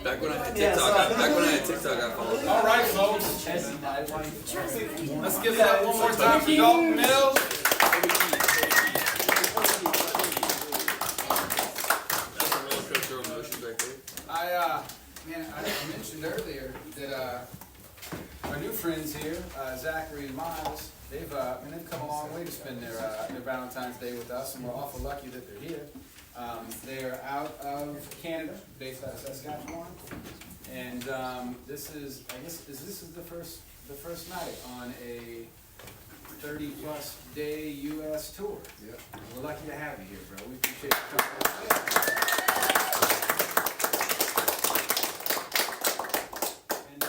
Back when I had TikTok, I followed. All right, folks. Let's give it up one more time for Dalton Mills. That's a roller coaster of emotions right there. I mentioned earlier that our new friends here, Zachary and Miles, they've come a long way to spend their Valentine's Day with us, and we're awful lucky that they're here. They're out of Canada, based out of Saskatchewan, and this is the first night on a 30-plus day U.S. tour. Yep. We're lucky to have you here, bro. We appreciate you coming. And I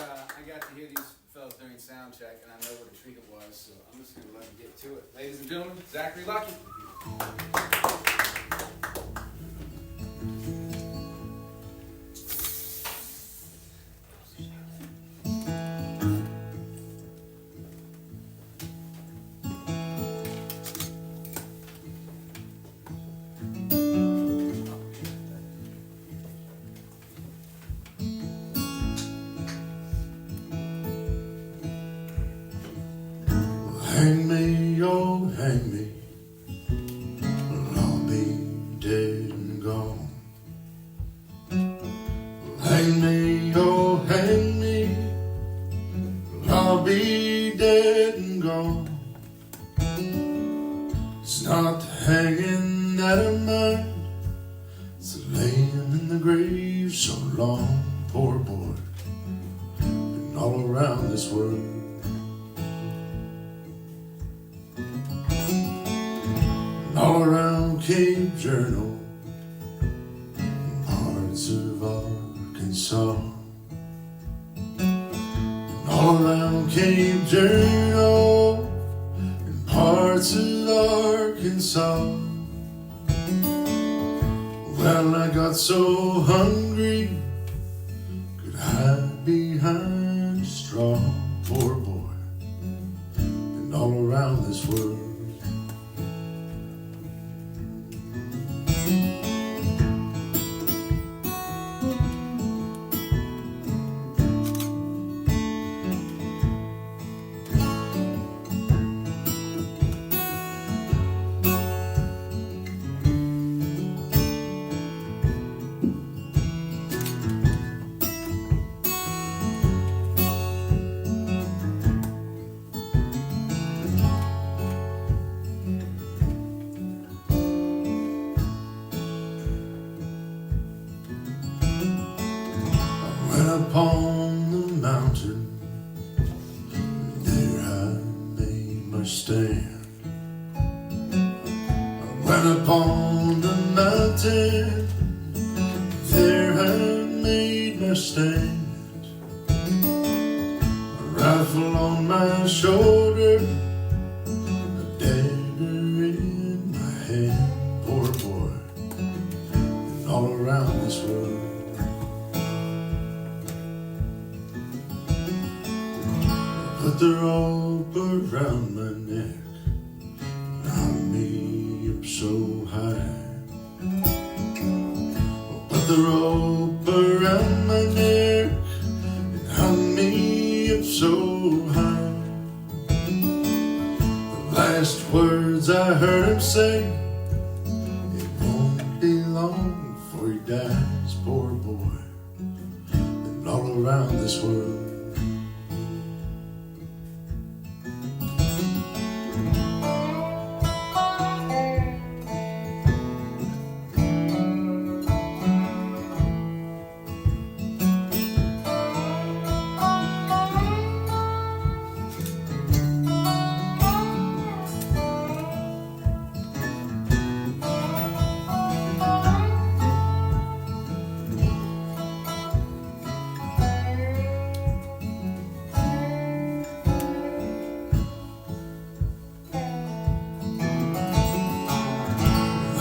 got to hear these fellas during sound check, and I know what a treat it was, so I'm just going to let them get to it. Ladies and gentlemen, Zachary Lucky. Hang me, oh hang me, well, I'll be dead and gone. Hang me, oh hang me, well, I'll be dead and gone. It's not the hanging that I mind, it's the laying in the grave so long, poor boy, been all around this world. All around Cape Journal, parts of Arkansas. And all around Cape Journal, and parts of Arkansas. Well, I got so hungry, could hide behind a straw, poor boy, and all around this world. Upon the mountain, there I made my stand. I went upon the mountain, there I made my stand. A rifle on my shoulder, a dagger in my hand, poor boy, and all around this world. Put the rope around my neck, hung me up so high. Put the rope around my neck and hung me up so high. The last words I heard him say, it won't be long before he dies, poor boy, and all around this world.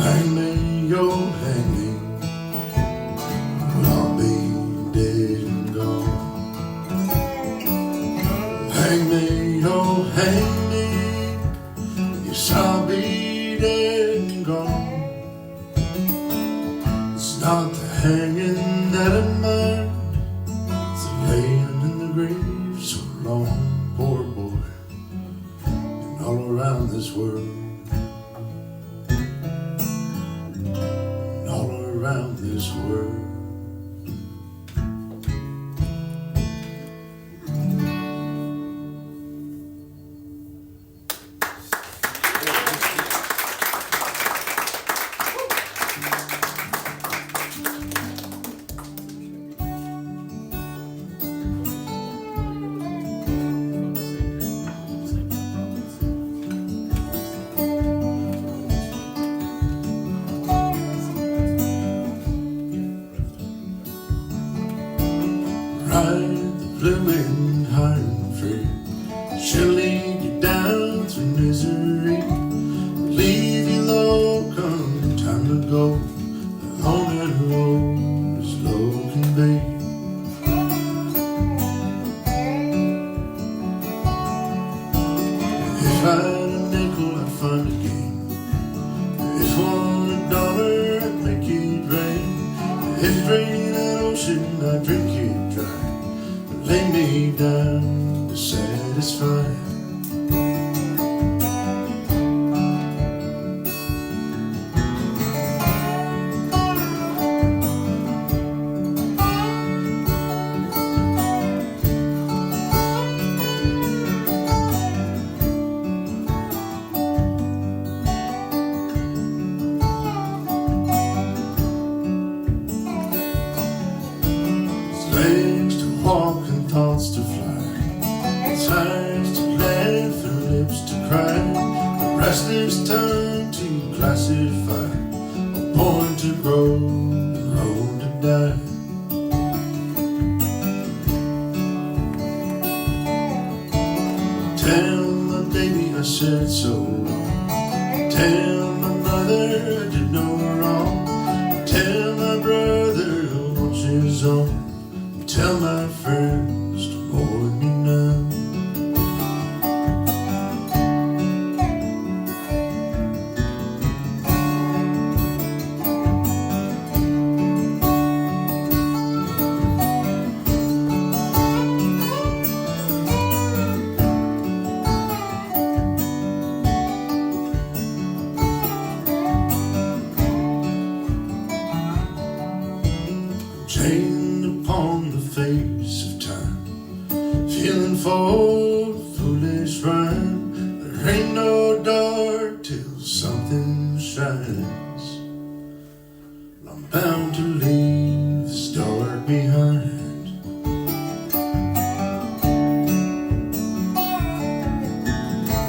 Hang me, oh hang me, well, I'll be dead and gone. Hang me, oh hang me, yes, I'll be dead and gone. It's not the hanging that I mind, world, and all around this world. Ride the blue wind high and free. She'll lead you down through misery, leave you low come time to go. Alone and low as low can be. If I had a nickel, I'd find a game. If $1 I'd make it rain. If it rained that ocean, I'd drink it dry. Lay me down to satisfy. Legs to walk and thoughts to fly, eyes to laugh and lips to cry, a restless tongue to classify, a born to grow and road to die. Tell my baby I said so wrong. Tell my mother I did no wrong. Tell my brother who wants his own. Tell my friends to avoid me now. Chained upon the face of time, feeling for foolish rhyme. There ain't no dark till something shines. I'm bound to leave this dark behind.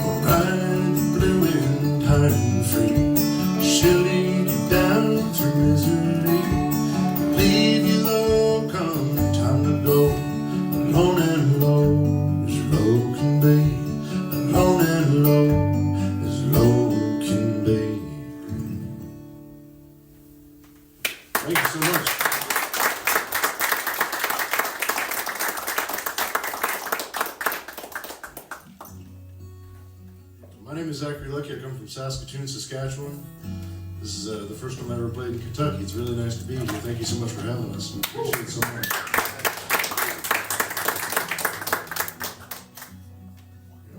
I'll ride the blue wind high and free. She'll lead you down through misery, leave you low come time to go. Alone and low as low can be. Alone and low as low can be. Thank you so much. My name is Zachary. I come from Saskatoon, Saskatchewan. This is the first time I ever played in Kentucky. It's really nice to be here. Thank you so much for having us. We appreciate it so much.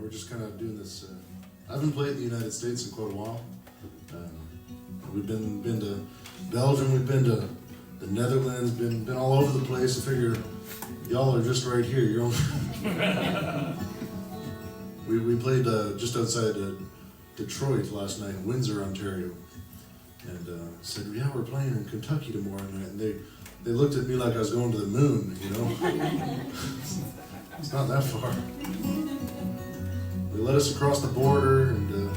We're just kind of doing this. I haven't played in the United States in quite a while. We've been to Belgium. We've been to the Netherlands. Been all over the place. I figure y'all are just right here. You're we played just outside Detroit last night in Windsor, Ontario. And said, yeah, we're playing in Kentucky tomorrow night. And they looked at me like I was going to the moon, you know. It's not that far. They let us across the border and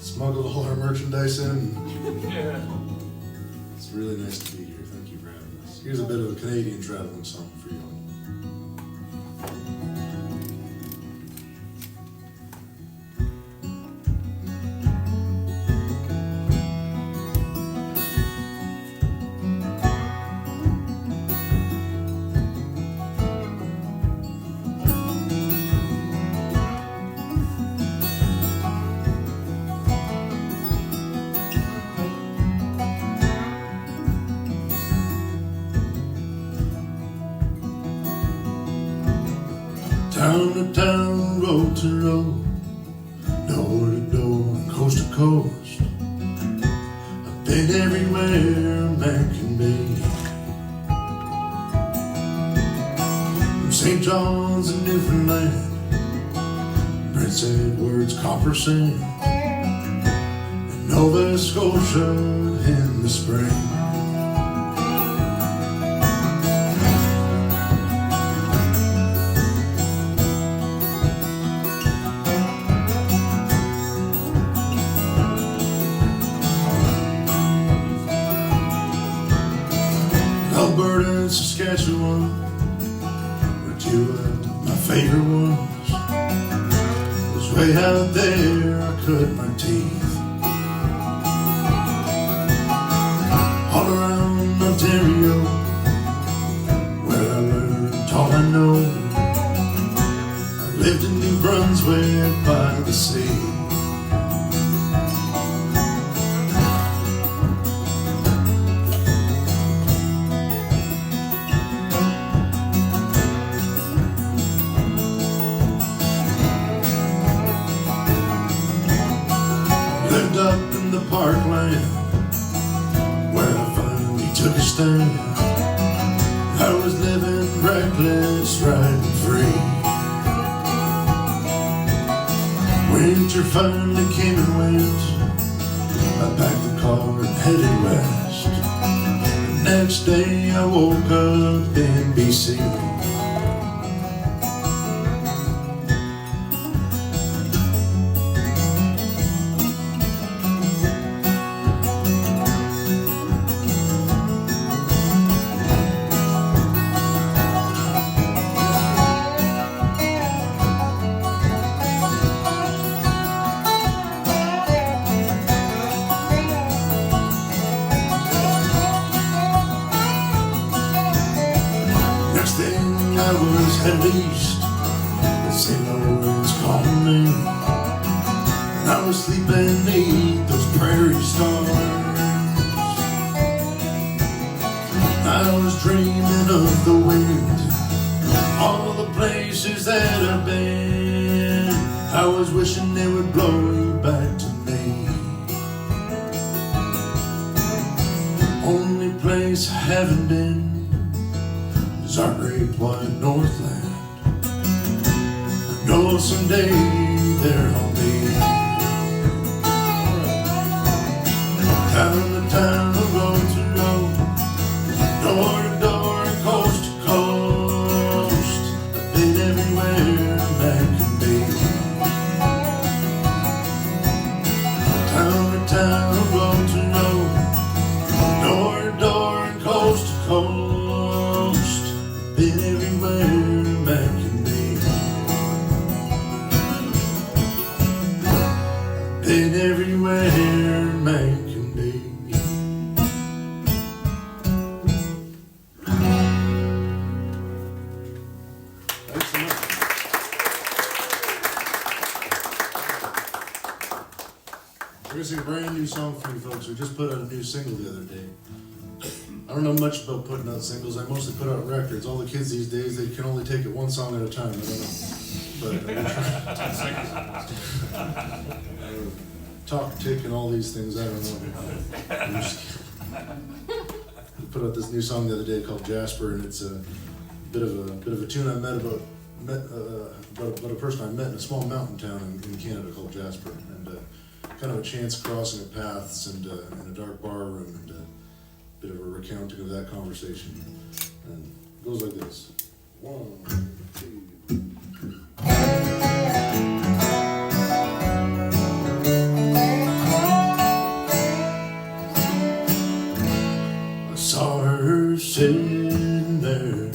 smuggled all our merchandise in. It's really nice to be here. Thank you for having us. Here's a bit of a Canadian traveling song for you all. Town to town, road to road, door to door. coast. I've been everywhere a man can be. From St. John's in Newfoundland, Prince Edward's Copper Sand, and Nova Scotia in the spring. Alberta and Saskatchewan were two of my favorite ones. It was way out there I cut my teeth. All around Ontario, where I learned all I know. I lived in New Brunswick by the sea. Lived up in the parkland, where I finally took a stand. I was living reckless, riding free. Winter finally came and went. I packed the car and headed west. The next day I woke up in BC. Next thing I was headed east, the St. Lawrence calling me. And I was sleeping beneath those prairie stars. I was dreaming of the wind, all the places that I've been. I was wishing they would blow you back to me. Only place I haven't been is our great wide Northland. I know someday there I'll be. Town to town, road to road, door to door, and coast to coast. I've been everywhere a man can be. Town to town, road to road, door to door, and coast to coast. Been everywhere a man can be. Been everywhere a man can be. Thanks so much. We're gonna sing a brand new song for you folks. We just put out a new single the other day. I don't know much about putting out singles. I mostly put out records. All the kids these days, they can only take it one song at a time. I don't know. But talk, tick, and all these things, I don't know. We put out this new song the other day called Jasper, and it's a bit of a tune I met about a person I met in a small mountain town in Canada called Jasper, and kind of a chance crossing of paths and in a dark bar room, and bit of a recounting of that conversation. And it goes like this. 1, 2. I saw her sitting there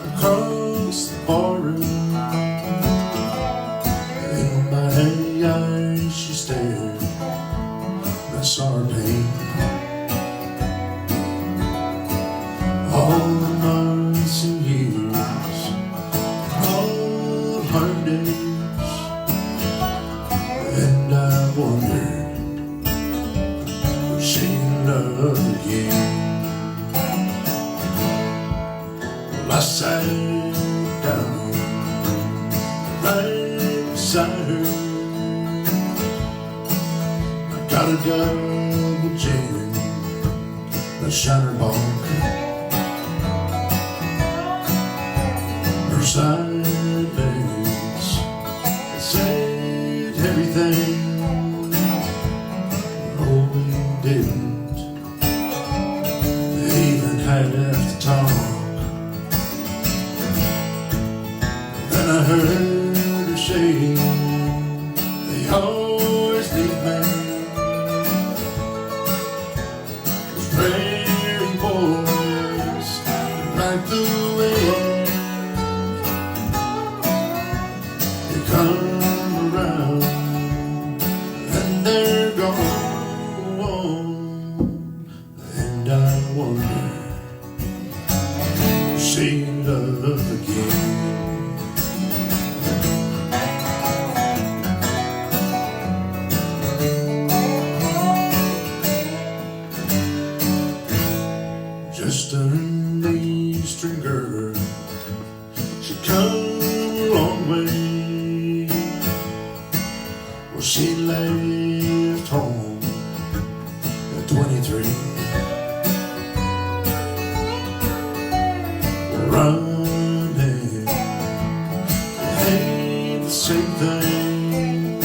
across the barroom. In my eyes she stared. I saw her pain. All the months and years, all heartaches, and I wondered, would she love again? Well, I sat down right beside her, a double gin, a shiner ball. Her side legs said everything. Oh, we didn't even have to talk. Then I heard her say, they always leave me. Those prairie boys, like the wind, they come around and they're gone. And I wonder, she love again. Just an Eastern girl, she come a long way. Well, she left home at 23. Running, it ain't the same thing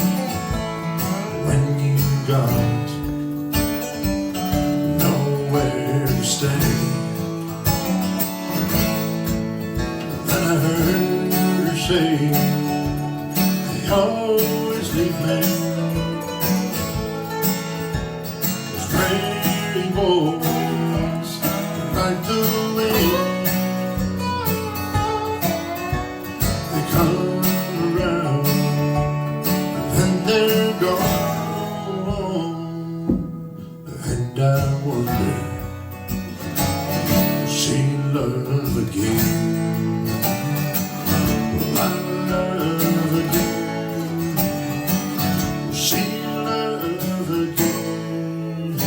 when you got nowhere to stay. Then I heard her say, they always leave me. Those prairie boys, like the wind, they come around and they're gone. And I wonder, she love again. I love again. She love again.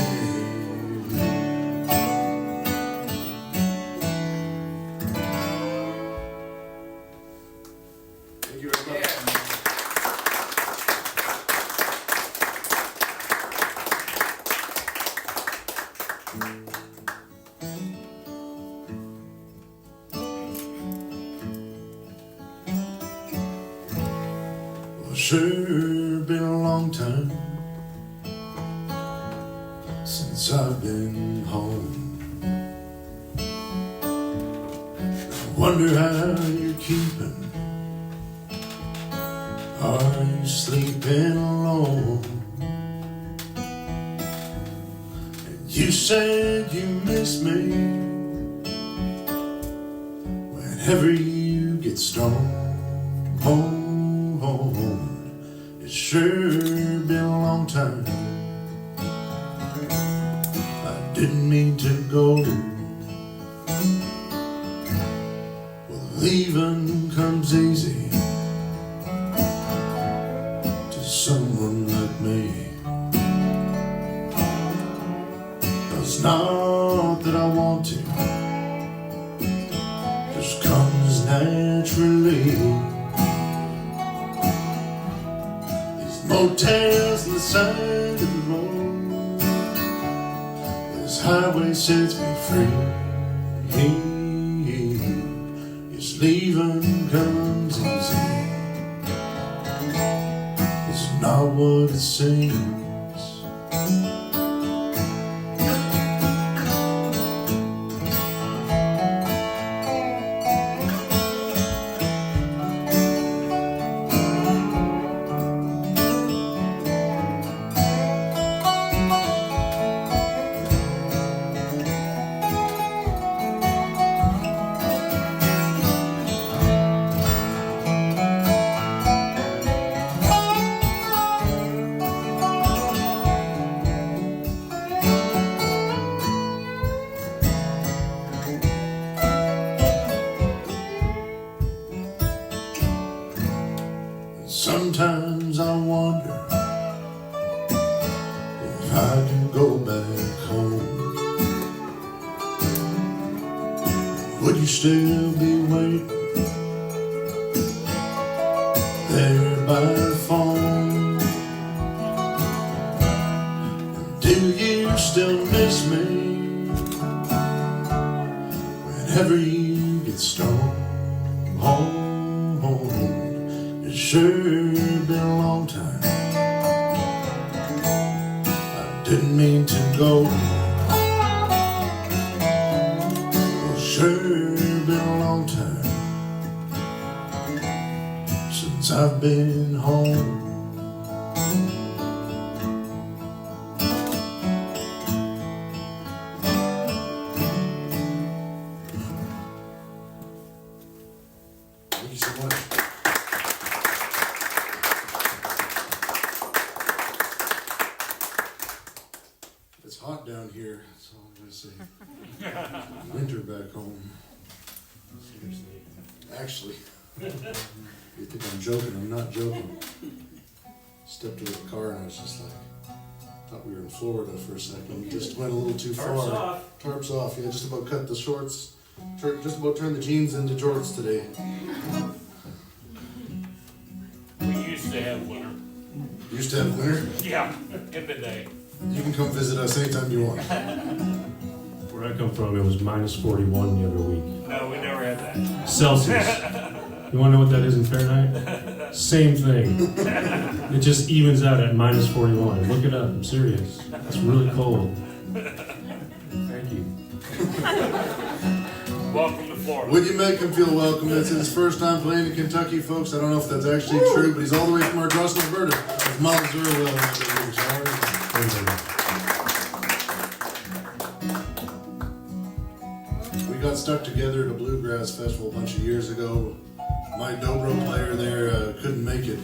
Thank you very much. Yeah. Well, sure been a long time since I've been home. I wonder how you're keeping. Are you sleeping alone? And you said you miss me whenever you get stoned. It's sure been a long time. I didn't mean to go. Well, leaving comes easy to someone like me. It's not that I want to, just comes naturally. Motels on the side of the road, this highway sets me free. Yes, leaving comes easy. It's not what it seems. Sometimes I wonder if I can go back home. Would you still be waiting there by the phone? whenever you get stoned, it's sure been a long time. I didn't mean to go. It's sure been a long time since I've been home. Thank you so much. It's hot down here, that's all I'm gonna say. Winter back home. Actually, you think I'm joking? I'm not joking. Stepped to the car and I was just like, thought we were in Florida for a second. Just went a little too far. Tarps off. Tarps off. Yeah, just about cut the shorts. Just about turned the jeans into jorts today. We used to have winter. Used to have winter. Yeah, in the day. You can come visit us anytime you want. Where I come from, it was minus 41 the other week. No, we never had that. Celsius. You want to know what that is in Fahrenheit? Same thing. It just evens out at minus 41. Look it up. I'm serious. It's really cold. Thank you. Welcome to Florida. Would you make him feel welcome? It's his first time playing in Kentucky, folks. I don't know if that's actually true, but he's all the way from Ardrossan, Alberta. It's Miles Zurawell. We got stuck together at a bluegrass festival a bunch of years ago. My dobro player there couldn't make it.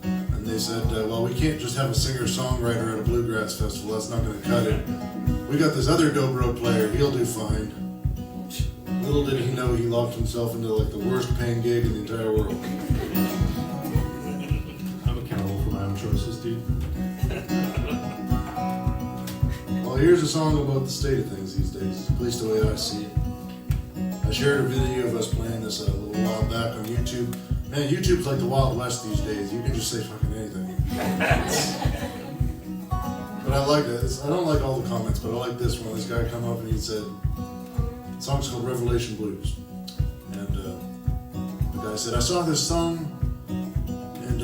And they said, well, we can't just have a singer-songwriter at a bluegrass festival. That's not going to cut it. We got this other dobro player. He'll do fine. Little did he know he locked himself into like the worst paying gig in the entire world. I'm accountable for my own choices, dude. Well, here's a song about the state of things these days, at least the way I see it. I shared a video of us playing this a little while back on YouTube. Man, YouTube's like the Wild West these days. You can just say fucking anything. But I like it. I don't like all the comments, but I like this one. This guy come up and he said, the song's called Revelation Blues. And the guy said, I saw this song and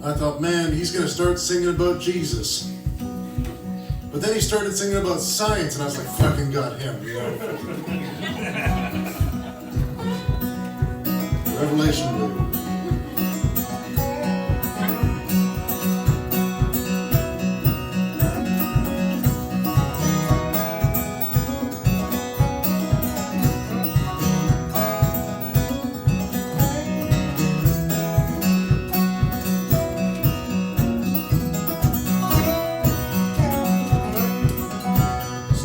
I thought, man, he's going to start singing about Jesus. But then he started singing about science and I was like, fucking got him, you know? Revelation Blues.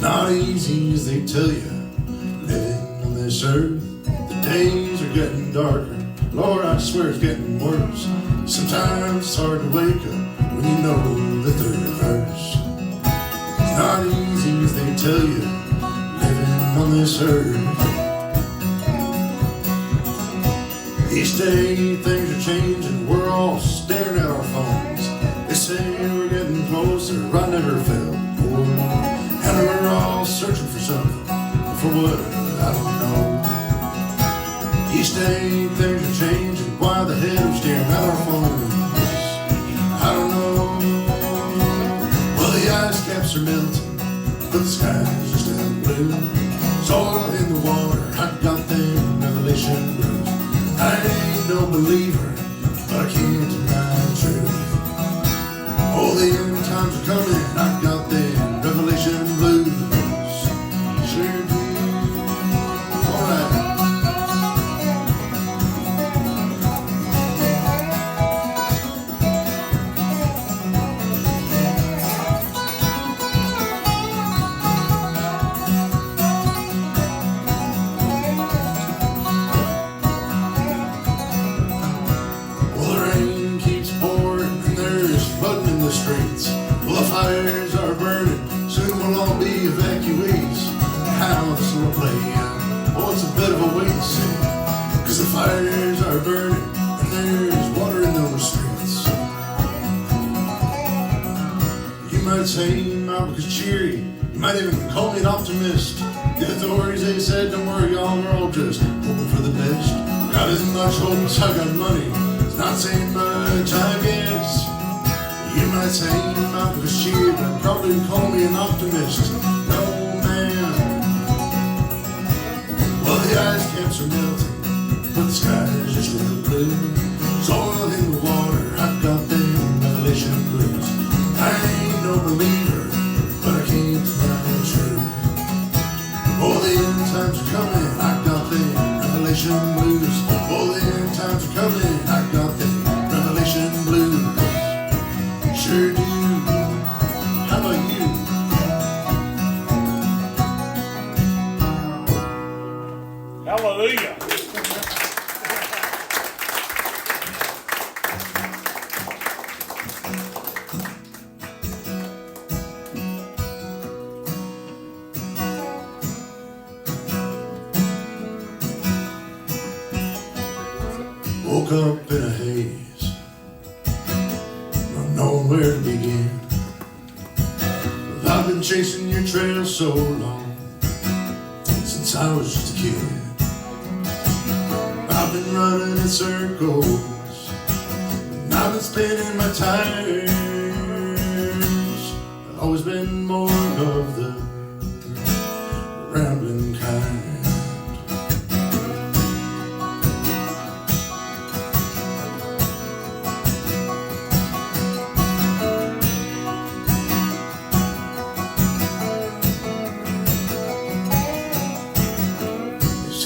Not easy as they tell you, living on this earth. The days are getting darker. Lord, I swear it's getting worse. Sometimes it's hard to wake up when you know that they're reversed. It's not easy as they tell you, living on this earth. Each day things are changing, we're all staring at our phones. They say we're getting closer, I never felt more. And we're all searching for something, for what, I don't know. Each day things are changing, why the hell are we staring at our phones? I don't know. Well, the ice caps are melting, but the skies are still blue. It's all in the water, I got them revelation blues. I ain't no believer, but I can't deny the truth. Oh, the end times are coming, I got them revelation blues. Sure do. All right. Well, the rain keeps pouring and there's flooding in the streets. Well, the fires are burning, soon we'll all be evacuees. How this will play out, oh, it's a bit of a wait and see. Cause the fires are burning and there's water in those streets. You might say my work is cheery, you might even call me an optimist. The authorities, they said, don't worry, y'all, we're all just hoping for the best. Got as much hope as I got money. It's not saying much, I guess. You might say I'm a sheep, but probably call me an optimist. No, man. Well, the ice caps are melting, but the sky is just real blue. Soil in the water, I've got them revelation blues. I ain't no believer, but I can't deny it's true. Oh, the end times are coming, I got them revelation blues. Oh, the end times are coming, I got them revelation blues. Sure do. How about you? Hallelujah. Woke up in a haze, not knowing where to begin. Well, I've been chasing your trail so long, since I was just a kid. I've been running in circles, and I've been spinning my tires. I've always been more of the rambling kind.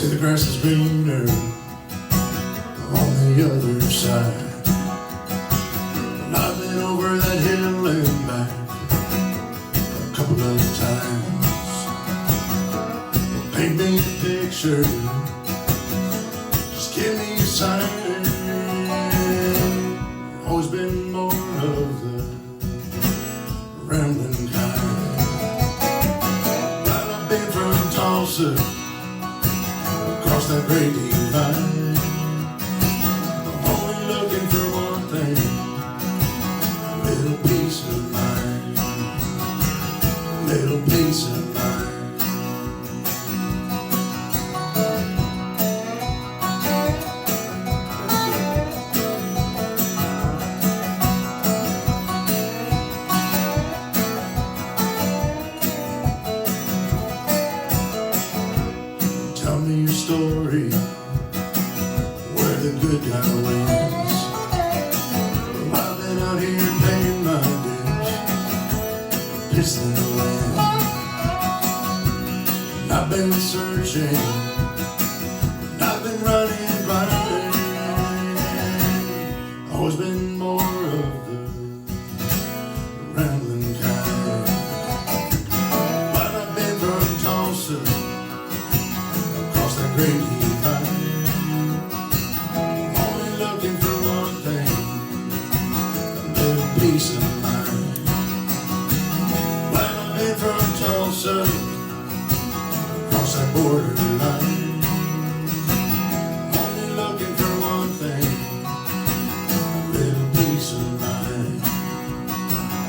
The grass is greener on the other side. And I've been over that hill and back a couple of times. Paint me a picture, just give me a sign. Always been more of the rambling kind. But I've been from Tulsa across that great divide. I'm only looking for one thing, a little peace of mind, a little peace of mind. Tell me your story, where the good guy wins. Well, I've been out here paying my dues, pissing the wind. And I've been searching, and I've been running blind. Always been more of the rambling kind. But I've been from Tulsa, across that great divide. Only looking for one thing, a little peace of mind. Well, I've been from Tulsa, across that borderline. Only looking for one thing, a little peace of mind,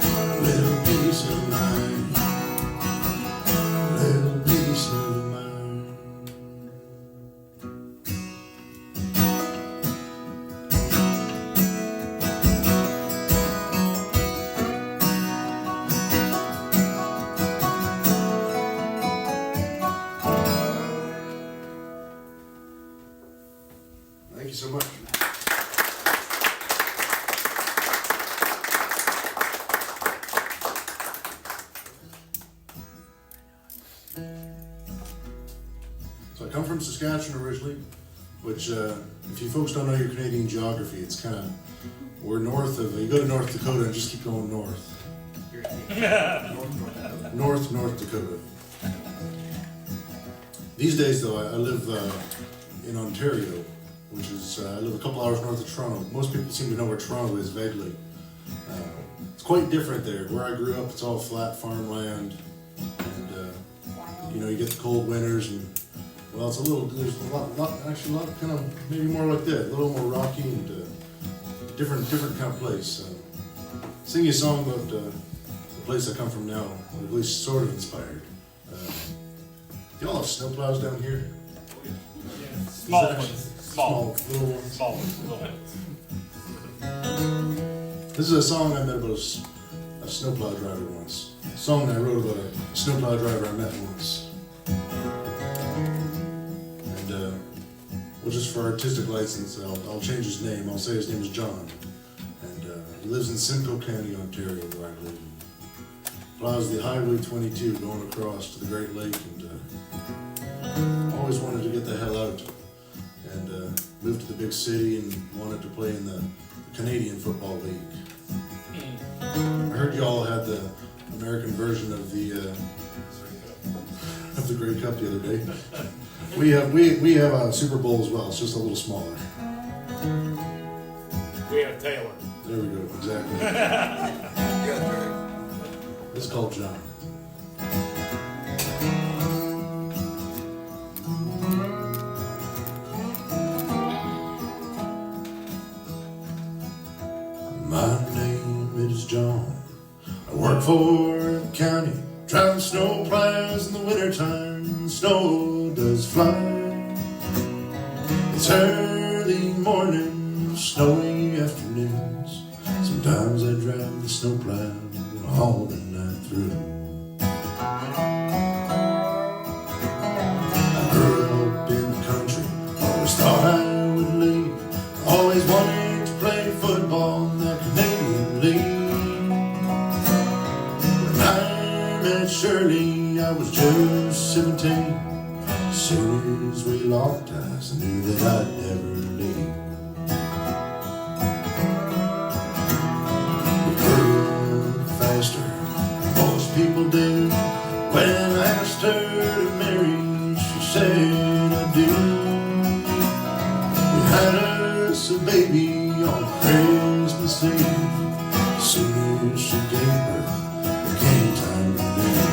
a little peace of mind, a little peace of mind. Thank you so much. So I come from Saskatchewan originally, which if you folks don't know your Canadian geography, it's kind of, we're north of, you go to North Dakota and just keep going north. North Dakota. These days though, I live in Ontario, which is, I live a couple hours north of Toronto. Most people seem to know where Toronto is vaguely. It's quite different there. Where I grew up, it's all flat farmland, and you know, you get the cold winters, and well, it's a little, there's a lot kind of maybe more like that, a little more rocky and different kind of place. Sing you a song about the place I come from now, or at least sort of inspired. Y'all have snowplows down here? Small Is that- ones. Small. little ones. Small ones. Little ones. This is a song I met about a snowplow driver once. A song I wrote about a snowplow driver I met once. And well, just for artistic license, I'll change his name. I'll say his name is John. And he lives in Simcoe County, Ontario, where I live. Plows the Highway 22 going across to the Great Lake, and always wanted to get the hell out. And moved to the big city and wanted to play in the Canadian Football League. I heard y'all had the American version of the Grey Cup the other day. We have a Super Bowl as well. It's just a little smaller. We have Taylor. There we go. Exactly. This is called John. My name is John. I work for the county, driving snow plows in the wintertime. Snow does fly. It's early morning, snowy afternoons. Sometimes I drive the snow plow all the night through. I grew up in the country, always thought I would leave. Always wanted to play football in that Canadian League. When I met Shirley, I was just 17. As soon as we locked eyes, I knew that I'd never leave. We grew up faster than most people do. When I asked her to marry, she said I do. We had us a baby on Christmas Eve. As soon as she gave birth, it came time to leave.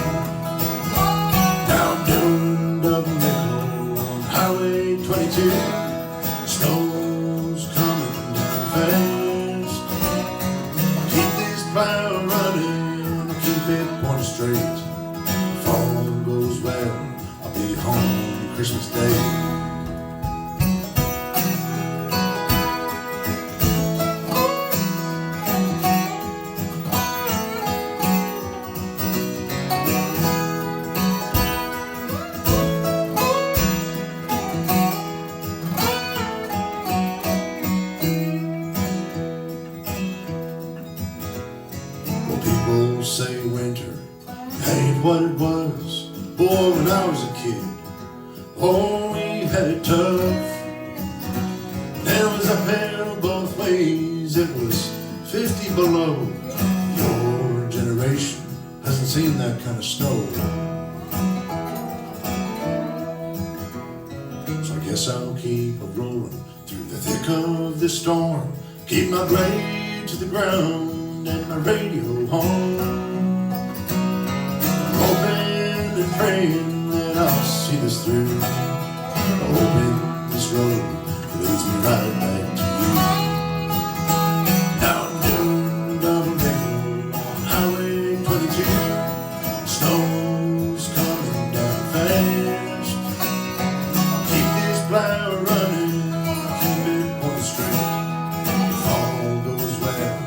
Now I'm doing double nickel on Highway 22. Snow's coming down fast. I'll keep this plow running, I'll keep it pointed straight. If all goes well, I'll be home Christmas Day. People say winter ain't what it was. Boy, when I was a kid, oh, we had it tough. There was uphill both ways, it was 50 below. Your generation hasn't seen that kind of snow. So I guess I'll keep a rolling through the thick of this storm. Keep my blade to the ground and my radio home. I'm hoping and praying that I'll see this through. I'm hoping this road leads me right back to you. Now I'm doing double nickel on Highway 22. Snow's coming down fast. I'll keep this plow running, keep it pointed straight. If all goes well,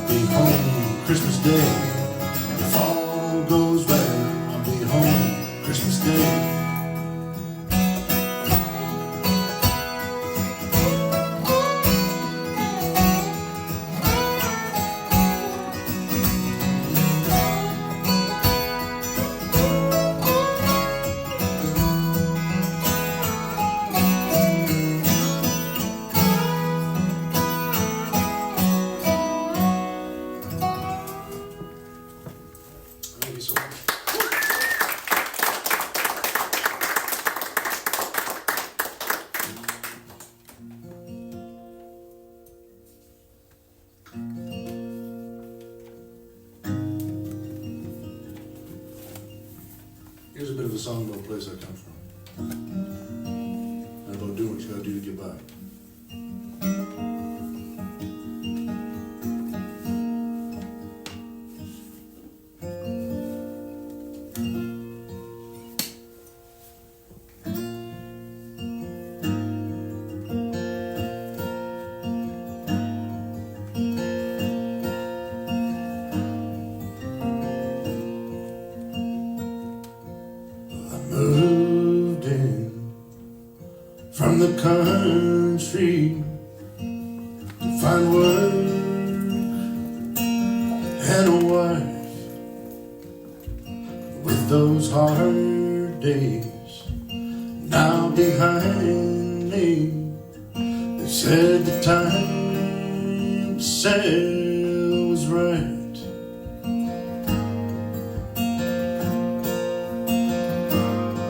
be home Christmas Day. If all goes well, I'll be home Christmas Day. Thank you so much. Here's a bit of a song about a place I come from. And about doing what you gotta do to get by. from the country to find work and a wife. With those hard days now behind me, they said the time to sail was right.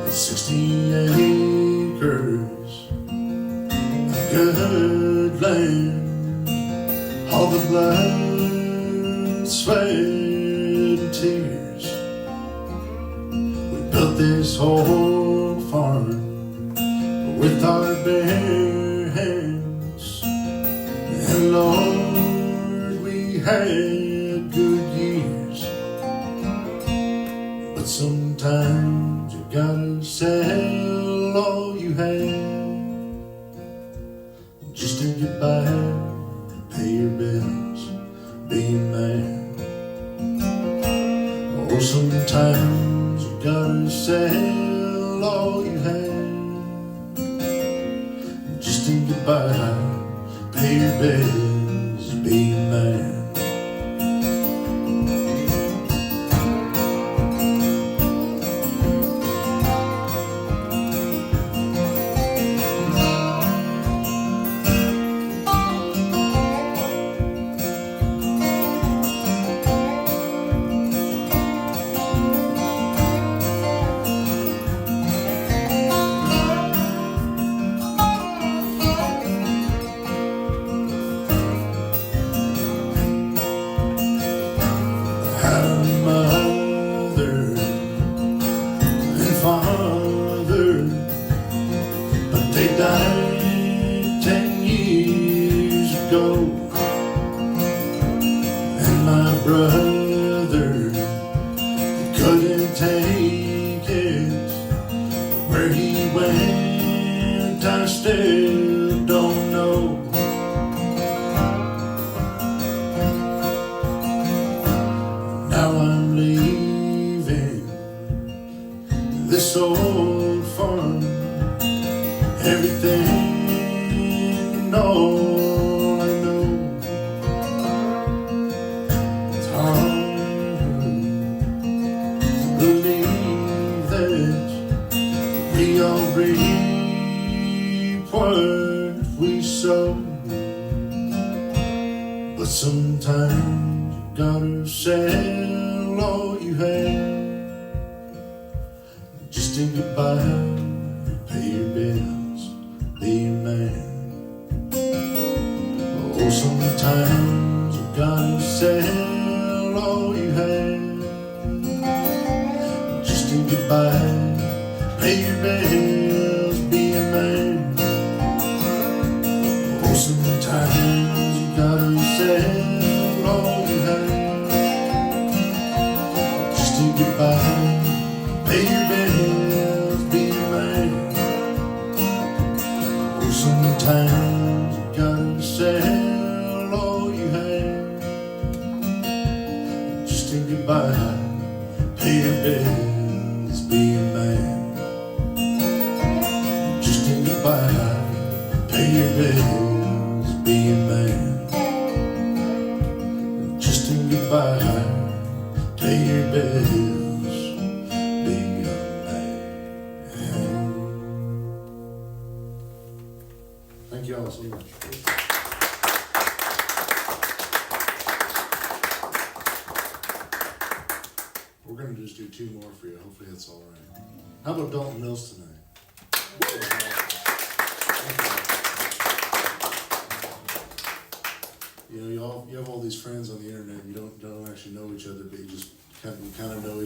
It's 60 acres of good land, all the blood, sweat, and tears. We built this whole farm with our bare hands, and Lord, we had good years. But sometimes you gotta sell all you have just to get by, pay your bills, be a man. Oh, sometimes you gotta sell all you have just to get by, pay your bills, be a man.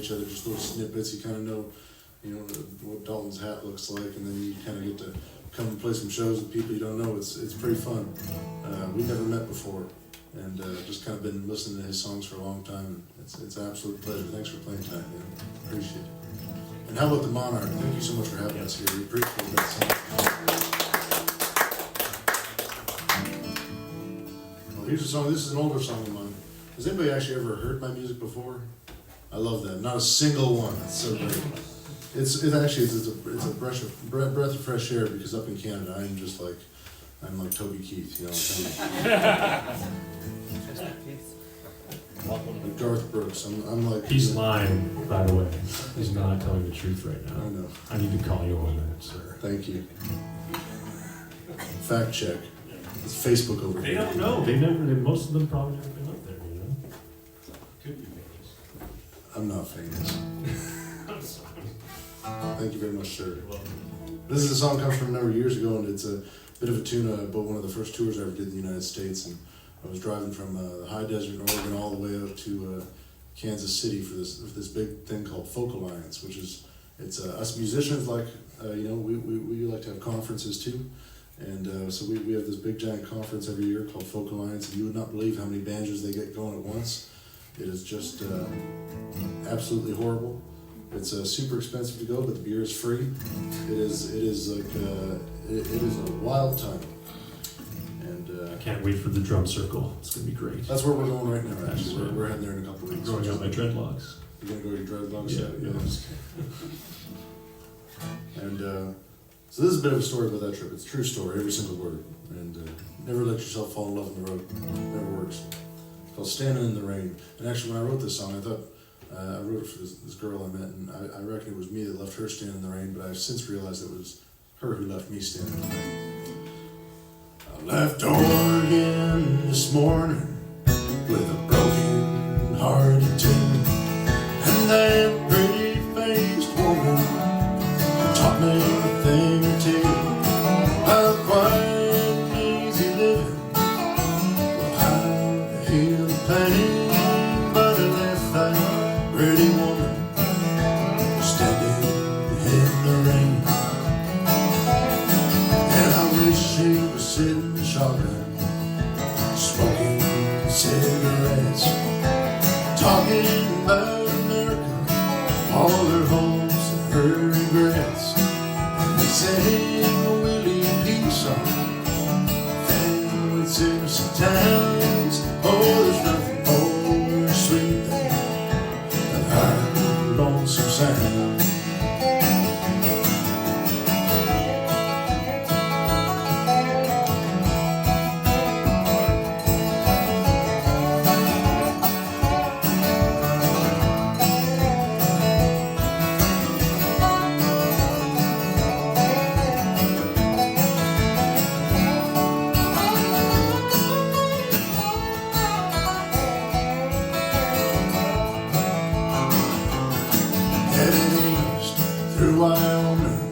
Just little snippets, you kind of know, what Dalton's hat looks like, and then you kind of get to come and play some shows with people you don't know. It's pretty fun. We've never met before, and just kind of been listening to his songs for a long time. It's an absolute pleasure. Thanks for playing tonight, man. Appreciate it. And how about the Monarch? Thank you so much for having us here. We appreciate that song. Well, here's a song. This is an older song of mine. Has anybody actually ever heard my music before? I love that. Not a single one. That's so great. It's a breath of fresh air because up in Canada I'm like Toby Keith, you know. Like Garth Brooks. I'm like. He's lying, by the way. He's not telling the truth right I now. know. I need to call you on that, sir. Thank you. Fact check. It's Facebook over They here. don't know. Most of them probably never been up there, you know? Could be famous. I'm not famous. I'm sorry. Thank you very much, sir. You're welcome. This is a song comes from a number of years ago, and it's a bit of a tune about one of the first tours I ever did in the United States. And I was driving from the high desert in Oregon all the way out to Kansas City for this big thing called Folk Alliance, which is us musicians we like to have conferences too. And so we have this big giant conference every year called Folk Alliance, and you would not believe how many banjos they get going at once. It is just absolutely horrible. It's super expensive to go, but the beer is free. It is a wild time. And I can't wait for the drum circle. It's going to be great. that's where we're going right now, actually. We're heading there in a couple of weeks. Growing out my dreadlocks. You're going to go to your dreadlocks? Yeah. And so this is a bit of a story about that trip. It's a true story, every single word. And never let yourself fall in love on the road. It never works. It's called Standing in the Rain. And actually, when I wrote this song, I thought I wrote it for this girl I met, and I reckon it was me that left her standing in the rain, but I've since realized it was her who left me standing in the rain. I left Oregon this morning with a broken hearted tune, and that pretty faced woman taught me a thing or two about quiet and easy living, well, how to heal the pain, but I left that pretty woman standing in the rain. And I wish she was sitting shotgun, smoking cigarettes, talking about America, all her hopes and her regrets. And they sang Willie P song, and we'd sing some towns. Oh, there's nothing more sweet than her lonesome sound. Heading east through Wyoming,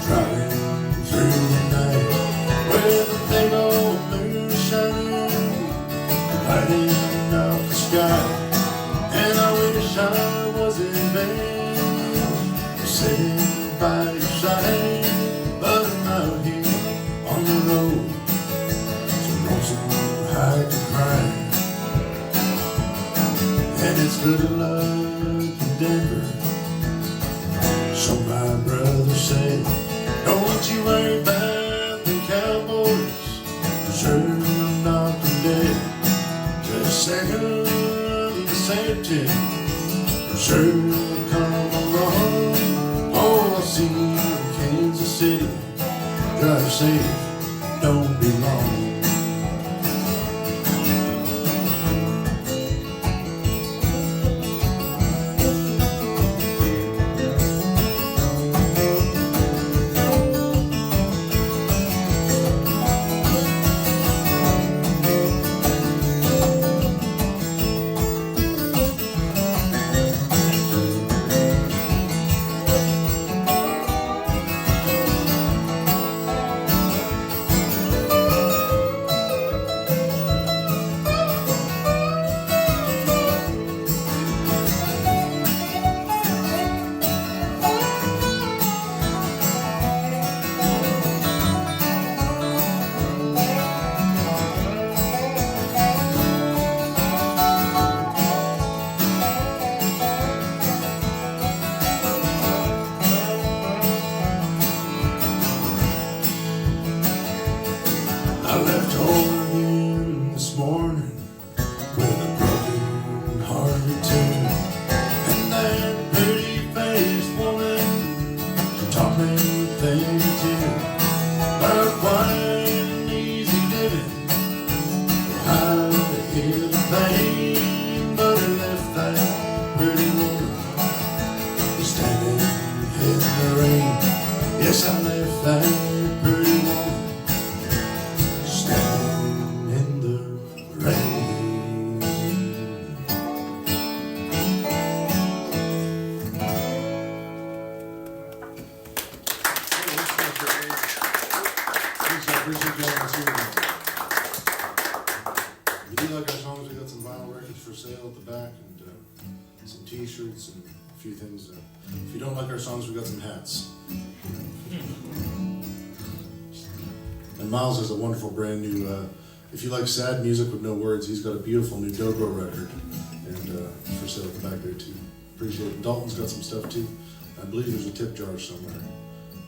driving through the night, with a big old moon shining, lighting up the sky. And I wish I was in bed, sitting by your side, but I'm out here on the road, so lonesome I can cry. And it's good luck in Denver, so my brother said, don't you worry about the Cowboys, sure knock them dead. Just second to safety, sure come along. Oh, I'll see you in Kansas City, drive safe, don't be long. I left Oregon this morning with a broken hearted tune, and that pretty faced woman But quiet and easy living, I hear the pain, but I left that pretty woman standing in the rain. Yes, I left that pretty woman standing in the rain. Thanks, I appreciate you all tuning in. If you do like our songs, we got some vinyl records for sale at the back, and some t-shirts and a few things. If you don't like our songs, we got some hats. And Miles has a wonderful brand new, if you like sad music with no words, he's got a beautiful new dobro record, and for sale at the back there too. Appreciate it. Dalton's got some stuff too. I believe there's a tip jar somewhere.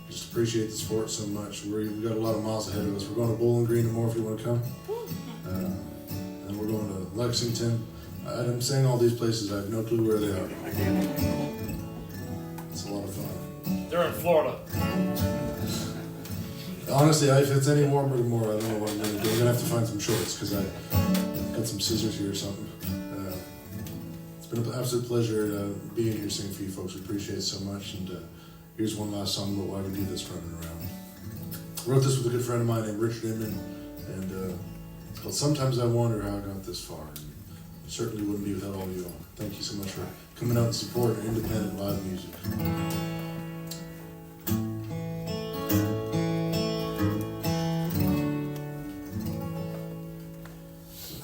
Just appreciate the support so much. We've got a lot of miles ahead of us. We're going to Bowling Green tomorrow if you want to come. And we're going to Lexington. I'm saying all these places, I have no clue where they are. It's a lot of fun. They're in Florida. Honestly, if it's any warmer tomorrow, I don't know what I'm going to do. I'm going to have to find some shorts because I've got some scissors here or something. It's been an absolute pleasure being here singing for you folks. We appreciate it so much. And here's one last song about why we do this running around. I wrote this with a good friend of mine named Richard Inman, and it's called Sometimes I Wonder How I Got This Far. And it certainly wouldn't be without all you all. Thank you so much for coming out and supporting independent live music.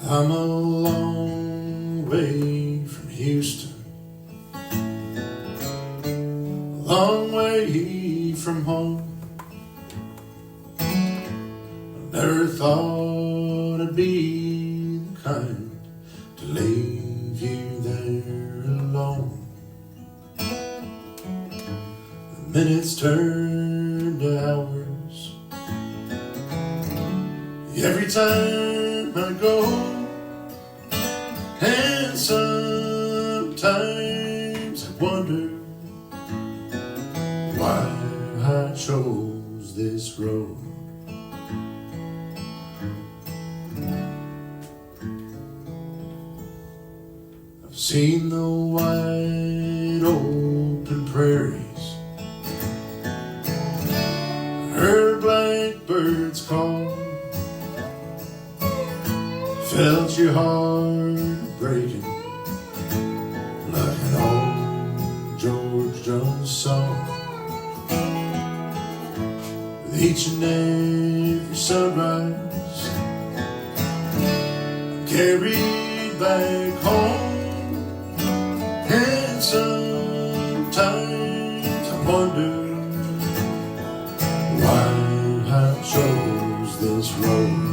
I'm a long way from Houston, a long way from home. I never thought I'd be the kind to leave you there alone. The minutes turn to hours every time I go. And sometimes I wonder why I chose this road. I've seen the wide open prairies, heard blackbirds call, felt your heart breaking like an old George Jones song. With each and every sunrise, I'm carried back home. And sometimes I wonder why I chose this road.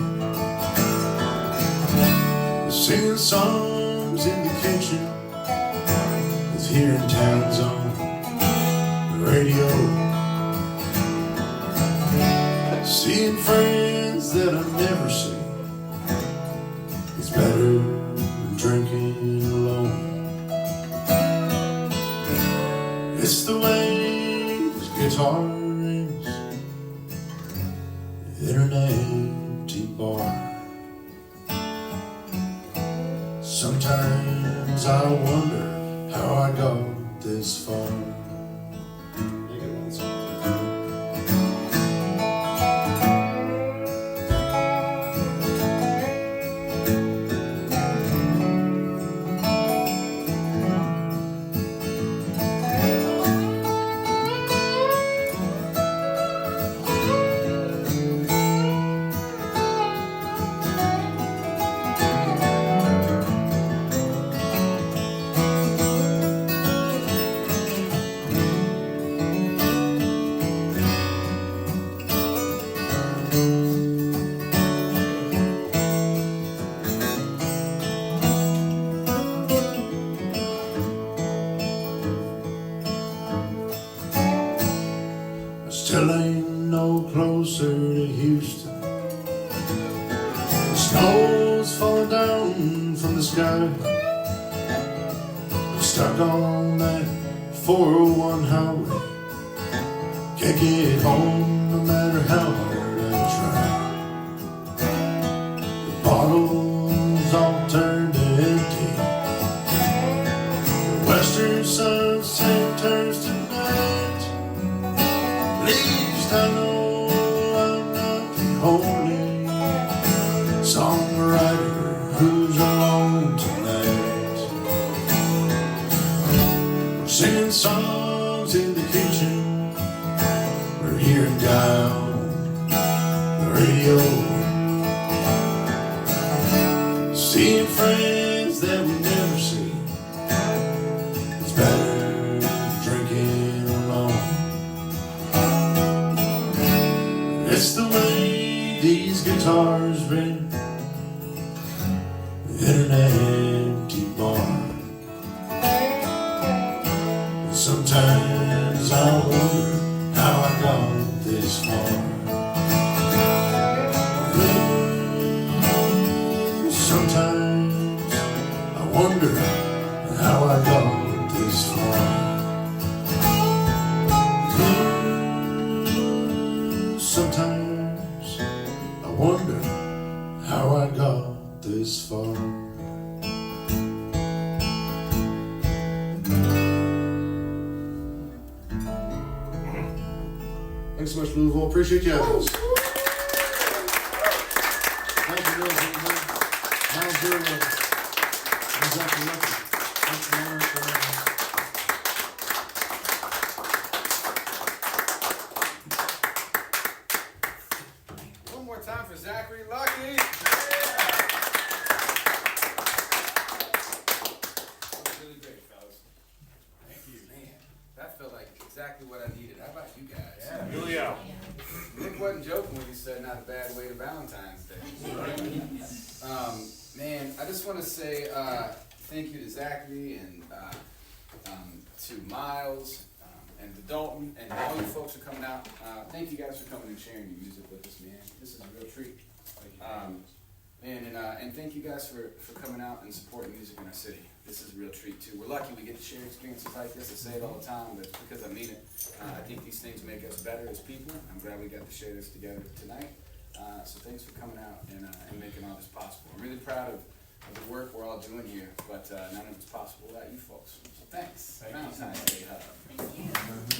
Singing songs in the kitchen, it's hearing towns on the radio, seeing friends that I've never seen. It's better than drinking alone. It's the way this guitar rings in an empty bar. Sometimes I wonder how I got this far. Still ain't no closer to Houston. The snow's falling down from the sky. I'm stuck on that 401 highway. Can't get home no matter how hard I horny songwriter who's alone tonight. We're singing songs in the kitchen, we're hearing down the radio, seeing friends that we never see. It's better than drinking alone. It's the way these guitars ring in an empty bar. Sometimes I wonder how I got this far. Sometimes I wonder how I got this far. Sometimes I wonder how I got this far. Thanks so much, Louisville. Appreciate you having us. Thank you, Miles Zurawell, and Zachary. Thanks for Monarch for having us. One more time for Zachary Lucky. That was really great, fellas. Thank you. Man, that felt like exactly what I needed. How about you guys? Julio. Nick wasn't joking when he said not a bad way to Valentine's Day. Man, I just want to say thank you to Zachary and to Miles and to Dalton and all you folks for coming out. Thank you guys for coming and sharing your music with us, man. This is a real treat. And thank you guys for coming out and supporting music in our city. This is a real treat too. We're lucky we get to share experiences like this. I say it all the time, but it's because I mean it. I think these things make us better as people. I'm glad we got to share this together tonight. So thanks for coming out and making all this possible. I'm really proud of the work we're all doing here, but none of it's possible without you folks. So thanks. Valentine's Day hug. Thank you.